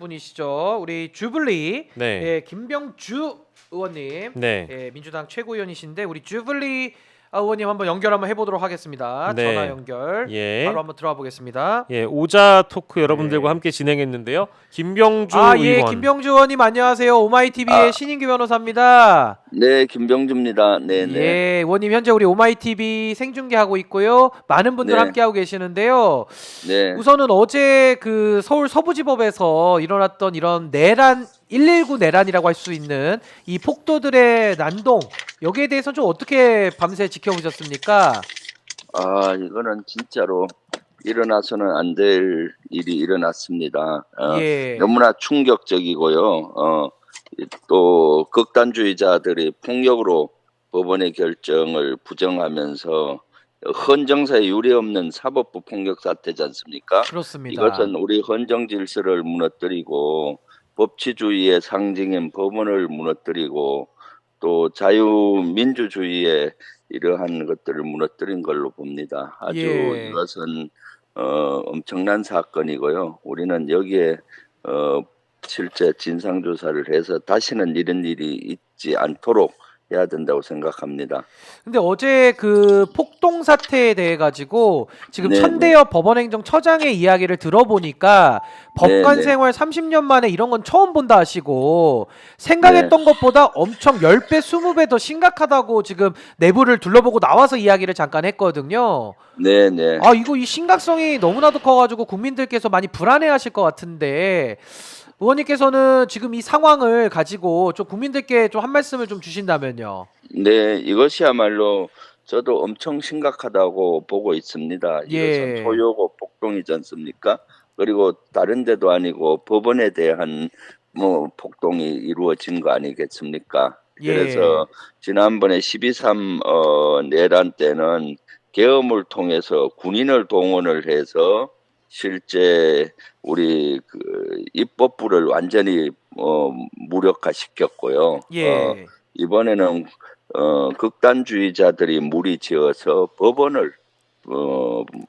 분이시죠. 우리 주블리 네. 예, 김병주 의원님 네. 예, 민주당 최고위원이신데 우리 주블리 의원님 한번 연결 한번 해보도록 하겠습니다. 전화 네. 연결 바로 예. 한번 들어와 보겠습니다. 예, 오자 토크 여러분들과 네. 함께 진행했는데요. 김병주 예, 의원. 김병주 의원님 안녕하세요. 아, 오마이TV의 신인규 변호사입니다. 네, 김병주입니다. 네네. 예, 의원님 현재 우리 오마이TV 생중계하고 있고요. 많은 분들 네, 함께하고 계시는데요. 네. 우선은 어제 그 서울 서부지법에서 일어났던 이런 내란 119 내란이라고 할 수 있는 이 폭도들의 난동 여기에 대해서 좀 어떻게 밤새 지켜보셨습니까? 이거는 진짜로 일어나서는 안 될 일이 일어났습니다. 예, 너무나 충격적이고요. 또 극단주의자들이 폭력으로 법원의 결정을 부정하면서 헌정사에 유례없는 사법부 폭력 사태지 않습니까? 그렇습니다. 이것은 우리 헌정 질서를 무너뜨리고 법치주의의 상징인 법원을 무너뜨리고 또 자유민주주의의 이러한 것들을 무너뜨린 걸로 봅니다. 아주 예, 이것은 엄청난 사건이고요. 우리는 여기에 실제 진상조사를 해서 다시는 이런 일이 있지 않도록 해야 된다고 생각합니다. 근데 어제 그 폭동 사태에 대해 가지고 지금 네네. 천대엽 법원행정처장의 이야기를 들어보니까 법관 네네. 생활 30년 만에 이런 건 처음 본다 하시고 생각했던 것보다 엄청 10배, 20배 더 심각하다고 지금 내부를 둘러보고 나와서 이야기를 잠깐 했거든요. 네네. 이거 이 심각성이 너무나도 커가지고 국민들께서 많이 불안해하실 것 같은데 의원님께서는 지금 이 상황을 가지고 좀 국민들께 좀 한 말씀을 좀 주신다면요. 네, 이것이야말로 저도 엄청 심각하다고 보고 있습니다. 이것은 예, 소요고 폭동이지 않습니까? 그리고 다른 데도 아니고 법원에 대한 폭동이 이루어진 거 아니겠습니까? 예, 그래서 지난번에 12.3 내란 때는 계엄을 통해서 군인을 동원을 해서 실제 우리 그 입법부를 완전히 무력화시켰고요. 예, 이번에는 극단주의자들이 무리지어서 법원을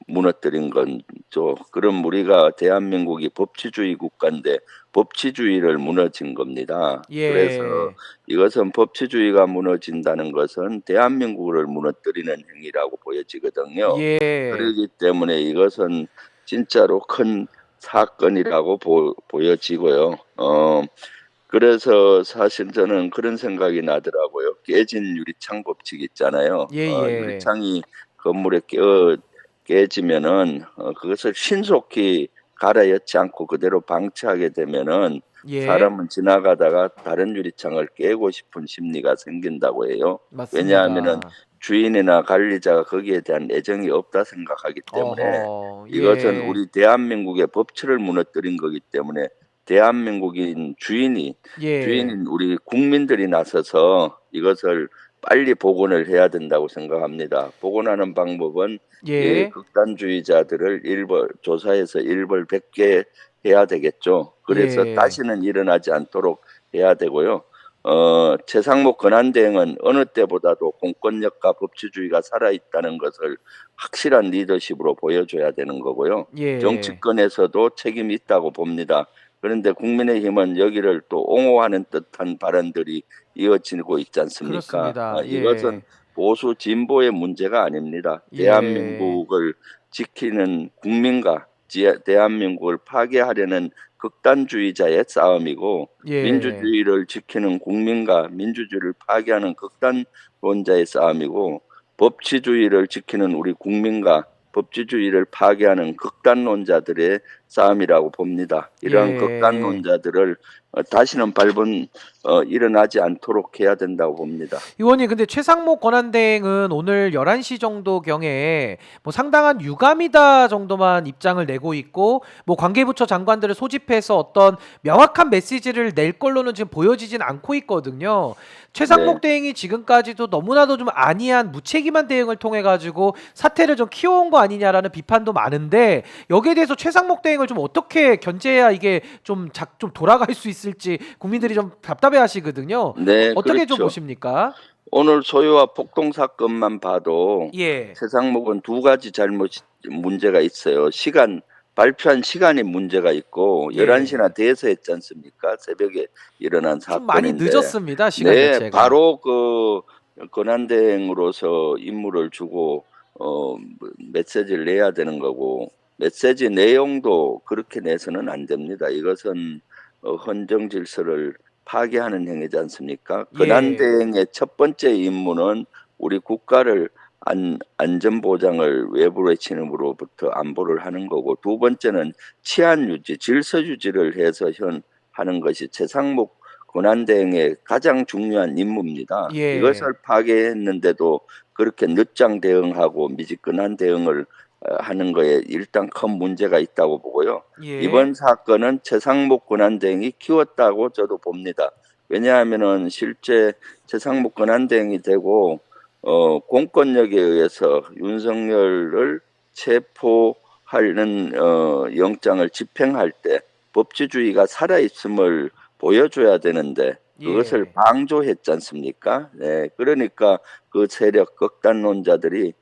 무너뜨린 건죠. 그럼 우리가 대한민국이 법치주의 국가인데 법치주의를 무너진 겁니다. 그래서 예, 이것은 법치주의가 무너진다는 것은 대한민국을 무너뜨리는 행위라고 보여지거든요. 예, 그렇기 때문에 이것은 진짜로 큰 사건이라고 보여지고요. 그래서 사실 저는 그런 생각이 나더라고요. 깨진 유리창 법칙 있잖아요. 예, 예, 유리창이 건물에 깨지면은 그것을 신속히 갈아넣지 않고 그대로 방치하게 되면은 예, 사람은 지나가다가 다른 유리창을 깨고 싶은 심리가 생긴다고 해요. 왜냐하면은 맞습니다. 주인이나 관리자가 거기에 대한 애정이 없다 생각하기 때문에 어허, 이것은 예, 우리 대한민국의 법치를 무너뜨린 거기 때문에 대한민국인 예, 주인인 우리 국민들이 나서서 이것을 빨리 복원을 해야 된다고 생각합니다. 복원하는 방법은 이 예, 극단주의자들을 조사해서 일벌백계 해야 되겠죠. 그래서 예, 다시는 일어나지 않도록 해야 되고요. 최상목 권한대행은 어느 때보다도 공권력과 법치주의가 살아있다는 것을 확실한 리더십으로 보여줘야 되는 거고요. 예, 정치권에서도 책임이 있다고 봅니다. 그런데 국민의힘은 여기를 또 옹호하는 듯한 발언들이 이어지고 있지 않습니까? 그렇습니다. 이것은 예, 보수 진보의 문제가 아닙니다. 예, 대한민국을 지키는 국민과 대한민국을 파괴하려는 극단주의자의 싸움이고 예, 민주주의를 지키는 국민과 민주주의를 파괴하는 극단론자의 싸움이고 법치주의를 지키는 우리 국민과 법치주의를 파괴하는 극단론자들의 싸움이라고 봅니다. 이러한 예. 극단론자들을 다시는 일어나지 않도록 해야 된다고 봅니다. 의원님, 근데 최상목 권한대행은 오늘 11시 정도 경에 뭐 상당한 유감이다 정도만 입장을 내고 있고 뭐 관계부처 장관들을 소집해서 어떤 명확한 메시지를 낼 걸로는 지금 보여지진 않고 있거든요. 최상목 네. 대행이 지금까지도 너무나도 좀 안이한 무책임한 대응을 통해 가지고 사태를 좀 키워온 거 아니냐라는 비판도 많은데 여기에 대해서 최상목 대행을 좀 어떻게 견제해야 이게 좀 돌아갈 수 있을지 국민들이 좀 답답해 하시거든요. 네, 어떻게 좀 그렇죠. 보십니까? 오늘 소요와 폭동 사건만 봐도 예. 최상목은 두 가지 문제가 있어요. 시간 발표한 시간이 문제가 있고 예. 11시나 돼서 했지 않습니까? 새벽에 일어난 좀 많이 사건인데 늦었습니다. 시간 네, 자체가. 바로 그 권한대행으로서 임무를 주고 메시지를 내야 되는 거고 메시지 내용도 그렇게 내서는 안 됩니다. 이것은 헌정 질서를 파괴하는 행위지 않습니까? 예. 권한대행의 첫 번째 임무는 우리 국가를 안전 보장을 외부의 침입으로부터 안보를 하는 거고 두 번째는 치안 유지, 질서 유지를 해서 하는 것이 최상목 권한대행의 가장 중요한 임무입니다. 예. 이것을 파괴했는데도 그렇게 늦장 대응하고 미지근한 대응을 하는 거에 일단 큰 문제가 있다고 보고요. 예. 이번 사건은 최상목 권한대행이 키웠다고 저도 봅니다. 왜냐하면은 실제 최상목 권한대행이 되고 공권력에 의해서 윤석열을 체포하는 영장을 집행할 때 법치주의가 살아있음을 보여줘야 되는데 그것을 예. 방조했지 않습니까? 네, 그러니까 그 세력 극단론자들이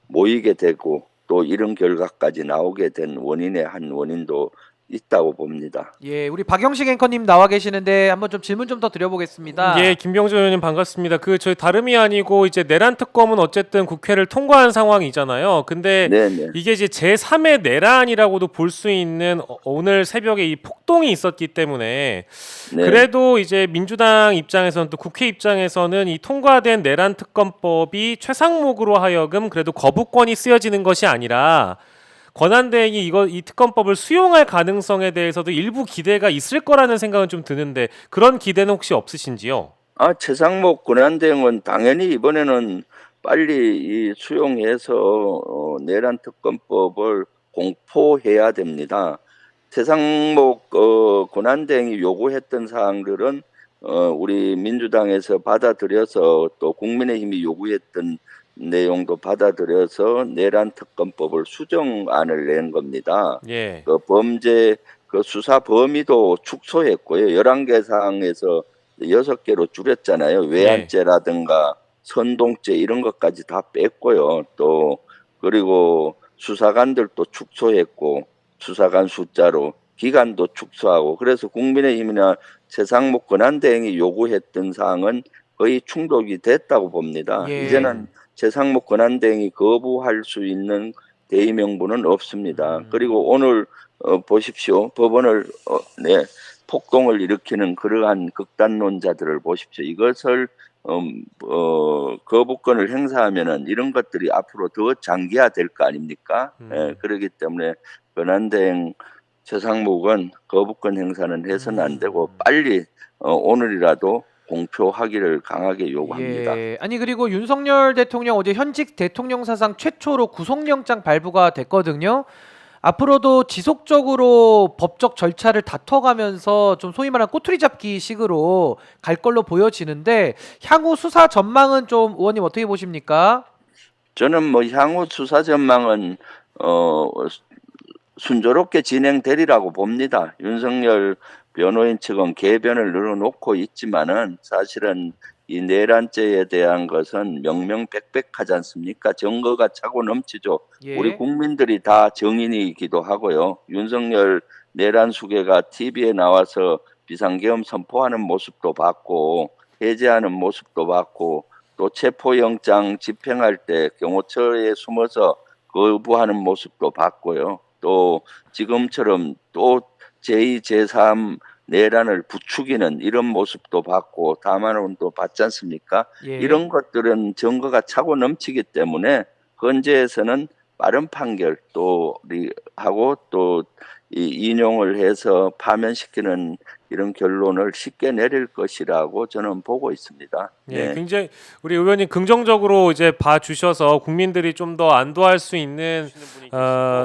모이게 되고 또 이런 결과까지 나오게 된 원인의 한 원인도 있다고 봅니다. 예, 우리 박영식 앵커님 나와 계시는데 한번 좀 질문 좀 더 드려보겠습니다. 예, 김병조 의원님 반갑습니다. 저희 다름이 아니고 이제 내란 특검은 어쨌든 국회를 통과한 상황이잖아요. 근데 네네. 이게 이제 제3의 내란이라고도 볼 수 있는 오늘 새벽에 이 폭동이 있었기 때문에 네. 그래도 이제 민주당 입장에서는 또 국회 입장에서는 이 통과된 내란 특검법이 최상목으로 하여금 그래도 거부권이 쓰여지는 것이 아니라 권한대행이 이 특검법을 수용할 가능성에 대해서도 일부 기대가 있을 거라는 생각은 좀 드는데 그런 기대는 혹시 없으신지요? 최상목 권한대행은 당연히 이번에는 빨리 수용해서 내란 특검법을 공포해야 됩니다. 최상목 권한대행이 요구했던 사항들은 우리 민주당에서 받아들여서 또 국민의힘이 요구했던 내용도 받아들여서 내란 특검법을 수정안을 낸 겁니다. 예. 그 범죄 수사 범위도 축소했고요. 11개 사항에서 6개로 줄였잖아요. 외환죄라든가 선동죄 이런 것까지 다 뺐고요. 또 그리고 수사관들도 축소했고 수사관 숫자로 기간도 축소하고 그래서 국민의힘이나 최상목 권한대행이 요구했던 사항은 거의 충족이 됐다고 봅니다. 예. 이제는 최상목 권한대행이 거부할 수 있는 대의 명분은 없습니다. 그리고 오늘 보십시오. 법원을 폭동을 일으키는 그러한 극단론자들을 보십시오. 이것을 거부권을 행사하면은 이런 것들이 앞으로 더 장기화될 거 아닙니까? 그렇기 때문에 권한대행 최상목은 거부권 행사는 해서는 안 되고 빨리 오늘이라도 공표하기를 강하게 요구합니다. 예. 아니 그리고 윤석열 대통령 어제 현직 대통령 사상 최초로 구속영장 발부가 됐거든요. 앞으로도 지속적으로 법적 절차를 다퉈가면서 좀 소위 말하는 꼬투리 잡기 식으로 갈 걸로 보여지는데 향후 수사 전망은 좀 의원님 어떻게 보십니까? 저는 뭐 향후 수사 전망은 순조롭게 진행되리라고 봅니다. 윤석열 변호인 측은 개변을 늘어놓고 있지만은 사실은 이 내란죄에 대한 것은 명명백백하지 않습니까? 증거가 차고 넘치죠. 예. 우리 국민들이 다 증인이기도 하고요. 윤석열 내란 수괴가 TV에 나와서 비상계엄 선포하는 모습도 봤고 해제하는 모습도 봤고 또 체포영장 집행할 때 경호처에 숨어서 거부하는 모습도 봤고요. 또 지금처럼 또 제2, 제3 내란을 부추기는 이런 모습도 봤고 담화론도 봤지 않습니까? 예. 이런 것들은 증거가 차고 넘치기 때문에 헌재에서는 빠른 판결 또 하고 또 인용을 해서 파면시키는 이런 결론을 쉽게 내릴 것이라고 저는 보고 있습니다. 예, 네. 굉장히 우리 의원님 긍정적으로 이제 봐주셔서 국민들이 좀 더 안도할 수 있는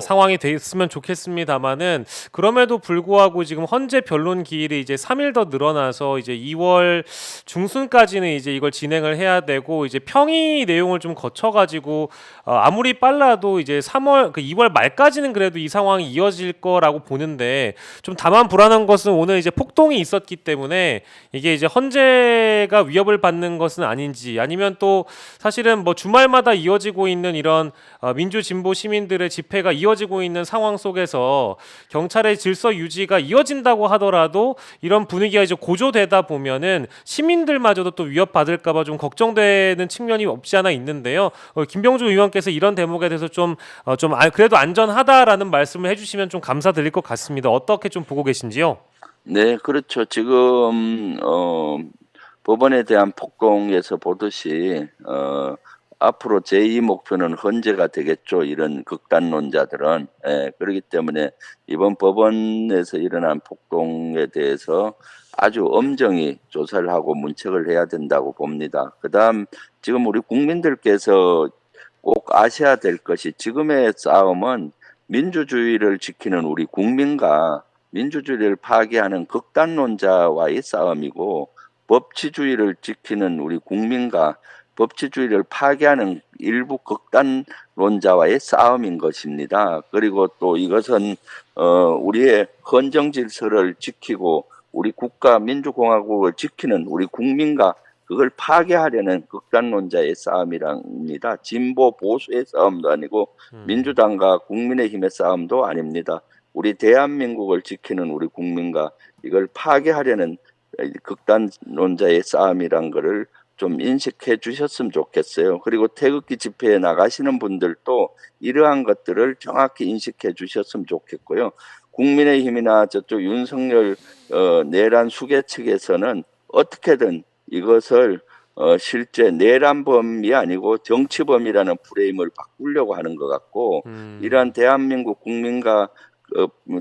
상황이 됐으면 좋겠습니다만은 그럼에도 불구하고 지금 헌재 변론 기일이 이제 3일 더 늘어나서 이제 2월 중순까지는 이제 이걸 진행을 해야 되고 이제 평의 내용을 좀 거쳐가지고 아무리 빨라도 이제 2월 말까지는 그래도 이 상황이 이어질 거라고 보는데 좀 다만 불안한 것은 오늘 이제 폭동이 있었기 때문에 이게 이제 헌재가 위협을 받는 것은 아닌지, 아니면 또 사실은 뭐 주말마다 이어지고 있는 이런 민주 진보 시민들의 집회가 이어지고 있는 상황 속에서 경찰의 질서 유지가 이어진다고 하더라도 이런 분위기가 이제 고조되다 보면은 시민들마저도 또 위협받을까봐 좀 걱정되는 측면이 없지 않아 있는데요. 김병주 의원께서 이런 대목에 대해서 그래도 안전하다라는 말씀을 해주시면 좀 감사드릴 것 같습니다. 어떻게 좀 보고 계신지요? 네, 그렇죠. 지금 법원에 대한 폭동에서 보듯이 앞으로 제2 목표는 헌재가 되겠죠. 이런 극단론자들은. 그렇기 때문에 이번 법원에서 일어난 폭동에 대해서 아주 엄정히 조사를 하고 문책을 해야 된다고 봅니다. 그다음 지금 우리 국민들께서 꼭 아셔야 될 것이, 지금의 싸움은 민주주의를 지키는 우리 국민과 민주주의를 파괴하는 극단론자와의 싸움이고, 법치주의를 지키는 우리 국민과 법치주의를 파괴하는 일부 극단론자와의 싸움인 것입니다. 그리고 또 이것은 우리의 헌정 질서를 지키고 우리 국가 민주공화국을 지키는 우리 국민과 그걸 파괴하려는 극단론자의 싸움이랍니다. 진보 보수의 싸움도 아니고 민주당과 국민의힘의 싸움도 아닙니다. 우리 대한민국을 지키는 우리 국민과 이걸 파괴하려는 극단론자의 싸움이란 것을 좀 인식해 주셨으면 좋겠어요. 그리고 태극기 집회에 나가시는 분들도 이러한 것들을 정확히 인식해 주셨으면 좋겠고요. 국민의힘이나 저쪽 윤석열 내란 수계 측에서는 어떻게든 이것을 실제 내란범이 아니고 정치범이라는 프레임을 바꾸려고 하는 것 같고, 이러한 대한민국 국민과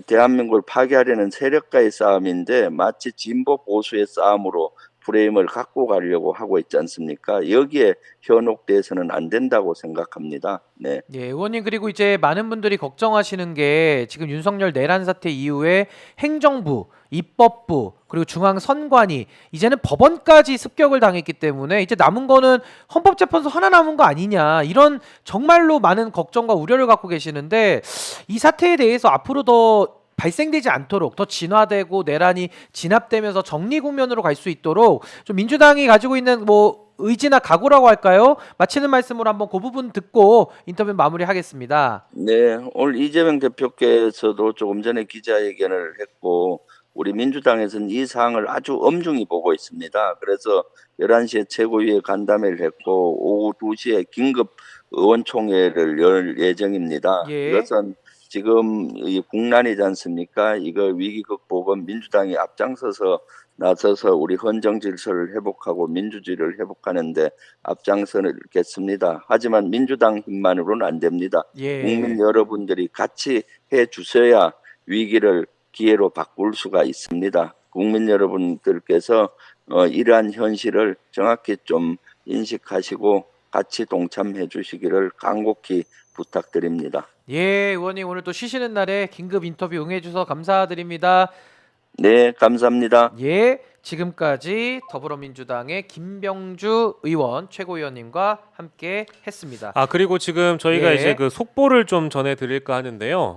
대한민국을 파괴하려는 세력과의 싸움인데 마치 진보 보수의 싸움으로 프레임을 갖고 가려고 하고 있지 않습니까? 여기에 현혹돼서는 안 된다고 생각합니다. 네. 예, 의원님, 그리고 이제 많은 분들이 걱정하시는 게 지금 윤석열 내란 사태 이후에 행정부, 입법부, 그리고 중앙선관위, 이제는 법원까지 습격을 당했기 때문에 이제 남은 거는 헌법재판소 하나 남은 거 아니냐, 이런 정말로 많은 걱정과 우려를 갖고 계시는데, 이 사태에 대해서 앞으로 더 발생되지 않도록, 더 진화되고 내란이 진압되면서 정리 국면으로 갈 수 있도록 좀 민주당이 가지고 있는 뭐 의지나 각오라고 할까요? 마치는 말씀으로 한번 그 부분 듣고 인터뷰 마무리하겠습니다. 네, 오늘 이재명 대표께서도 조금 전에 기자회견을 했고, 우리 민주당에서는 이 사항을 아주 엄중히 보고 있습니다. 그래서 11시에 최고위에 간담회를 했고 오후 2시에 긴급 의원총회를 열 예정입니다. 예. 이것은 지금 이 국난이지 않습니까? 이거 위기 극복은 민주당이 앞장서서 나서서 우리 헌정 질서를 회복하고 민주주의를 회복하는데 앞장서겠습니다. 하지만 민주당 힘만으로는 안 됩니다. 예. 국민 여러분들이 같이 해 주셔야 위기를 기회로 바꿀 수가 있습니다. 국민 여러분들께서 이러한 현실을 정확히 좀 인식하시고 같이 동참해 주시기를 간곡히 부탁드립니다. 예, 의원님, 오늘 또 쉬시는 날에 긴급 인터뷰 응해주셔서 감사드립니다. 네, 감사합니다. 예, 지금까지 더불어민주당의 김병주 의원 최고위원님과 함께 했습니다. 그리고 지금 저희가 예. 이제 그 속보를 좀 전해드릴까 하는데요.